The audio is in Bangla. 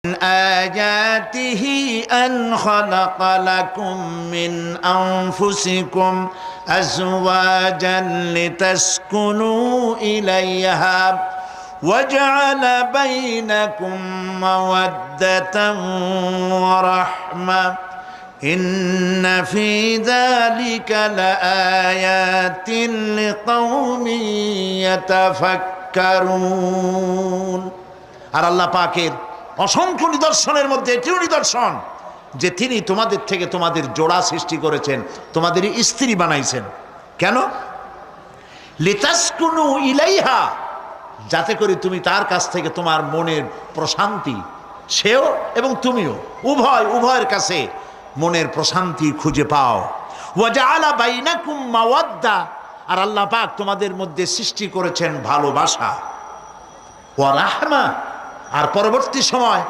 من آياته أن خلق لكم من أنفسكم أزواجا لتسكنوا إليها وجعل بينكم مودة ورحمة إن في ذلك لآيات لقوم يتفكرون। আর আল্লাহ পাকের অসংখ্য নিদর্শনের মধ্যে এটিও নিদর্শন যে তিনি তোমাদের থেকে তোমাদের জোড়া সৃষ্টি করেছেন, তোমাদের স্ত্রী বানাইছেন। কেন? লিতাসকুনু ইলাইহা, যাতে করে তুমি তার কাছ থেকে তোমার মনের প্রশান্তি, সেও এবং তুমিও উভয়ের কাছে মনের প্রশান্তি খুঁজে পাও। ওয়া জাআলা বাইনাকুম মাওয়াদ্দা, আর আল্লাহ পাক তোমাদের মধ্যে সৃষ্টি করেছেন ভালোবাসা। ওয়া রাহমা, আর পরবর্তী সময়